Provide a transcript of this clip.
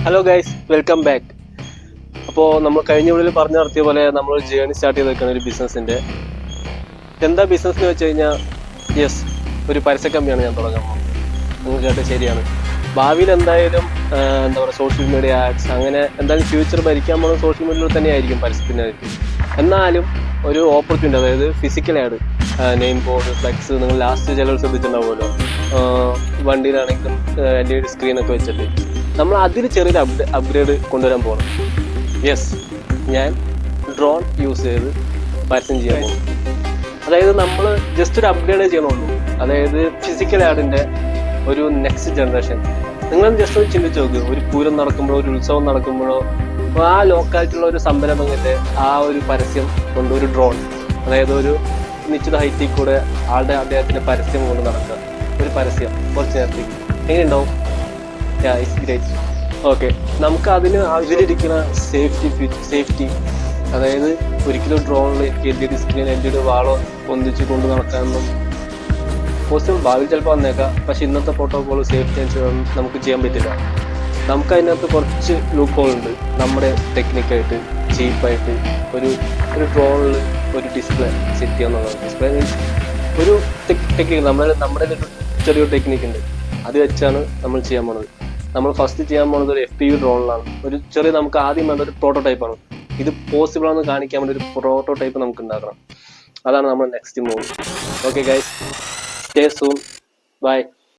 Hello guys, welcome back. അപ്പോൾ നമ്മൾ കഴിഞ്ഞ വീഡിയോയിൽ പറഞ്ഞു നടത്തിയ പോലെ നമ്മൾ ജേണി സ്റ്റാർട്ട് ചെയ്ത് വെക്കുന്ന ഒരു ബിസിനസ്സിൻ്റെ എന്താ ബിസിനസ് എന്ന് വെച്ച് കഴിഞ്ഞാൽ ഒരു പരസ്യ കമ്പനിയാണ് ഞാൻ തുടങ്ങാൻ പോകുന്നത്. നിങ്ങൾ കേട്ടത് ശരിയാണ്. ഭാവിയിൽ എന്തായാലും എന്താ പറയുക, സോഷ്യൽ മീഡിയ ആഡ്സ് അങ്ങനെ എന്തായാലും ഫ്യൂച്ചർ ഭരിക്കാൻ പോകുന്ന സോഷ്യൽ മീഡിയയിൽ തന്നെയായിരിക്കും പരസ്യത്തിനായിട്ട്. എന്നാലും ഒരു ഓപ്പർച്യൂണിറ്റി, അതായത് physical add, name board, flex, നിങ്ങൾ ലാസ്റ്റ് ചിലർ ശ്രദ്ധിച്ചിട്ടുണ്ടാവുമല്ലോ, വണ്ടിയിലാണെങ്കിലും LED സ്ക്രീനൊക്കെ വെച്ചിട്ട് നമ്മൾ അതിൽ ചെറിയൊരു അപ്ഗ്രേഡ് കൊണ്ടുവരാൻ പോകണം. ഞാൻ ഡ്രോൺ യൂസ് ചെയ്ത് പരസ്യം ചെയ്യാൻ പോകും. അതായത് നമ്മൾ ജസ്റ്റ് ഒരു അപ്ഗ്രേഡ് ചെയ്യണുള്ളൂ. അതായത് ഫിസിക്കൽ ആഡിൻ്റെ ഒരു നെക്സ്റ്റ് ജനറേഷൻ. നിങ്ങൾ ജസ്റ്റ് ഒന്ന് ചിന്തിച്ച് നോക്ക്, ഒരു പൂരം നടക്കുമ്പോഴോ ഒരു ഉത്സവം നടക്കുമ്പോഴോ ആ ലോക്കായിട്ടുള്ള ഒരു സംരംഭങ്ങളുടെ ആ ഒരു പരസ്യം കൊണ്ട് ഒരു ഡ്രോൺ, അതായത് ഒരു നിശ്ചിത ഹൈറ്റിൽ കൂടെ അദ്ദേഹത്തിന്റെ പരസ്യം കൊണ്ട് നടക്കുക, ഒരു പരസ്യം കുറച്ച് നേരത്തേക്ക് എങ്ങനെയുണ്ടാവും? It's great. ഓക്കെ, നമുക്ക് അതിന് ആവശ്യമിരിക്കുന്ന സേഫ്റ്റി, അതായത് ഒരിക്കലും ഡ്രോണിൽ LED സ്ക്രീൻ, LED വാളോ പൊന്തിച്ച് കൊണ്ട് നടക്കാനൊന്നും പോസിബിൾ, ഭാവിയിൽ ചിലപ്പോൾ വന്നേക്കാം. പക്ഷെ ഇന്നത്തെ പ്രോട്ടോകോൾ സേഫ്റ്റി അനുസരിച്ച് നമുക്ക് ചെയ്യാൻ പറ്റില്ല. നമുക്ക് അതിനകത്ത് കുറച്ച് ലൂപ്പ് ഹോൾ ഉണ്ട്. നമ്മുടെ ടെക്നിക്കായിട്ട് ചീപ്പായിട്ട് ഒരു ഡ്രോണിൽ ഒരു ഡിസ്പ്ലേ സെറ്റ് ചെയ്യാന്നുള്ളത്. ഡിസ്പ്ലേ മീൻസ് ഒരു ടെക്നിക്ക്, നമ്മുടെ ചെറിയൊരു ടെക്നിക്ക് ഉണ്ട്. അത് വെച്ചാണ് നമ്മൾ ചെയ്യാൻ പോണത്. നമ്മൾ ഫസ്റ്റ് ചെയ്യാൻ പോകുന്നത് ഒരു FPV ഡ്രോണിലാണ്. ഒരു ചെറിയ, നമുക്ക് ആദ്യം വേണ്ട ഒരു പ്രോട്ടോടൈപ്പാണ്. ഇത് പോസിബിൾ ആണെന്ന് കാണിക്കാൻ വേണ്ടി ഒരു പ്രോട്ടോടൈപ്പ് നമുക്ക് ഉണ്ടാക്കണം. അതാണ് നമ്മുടെ next move. Okay guys, stay soon, by.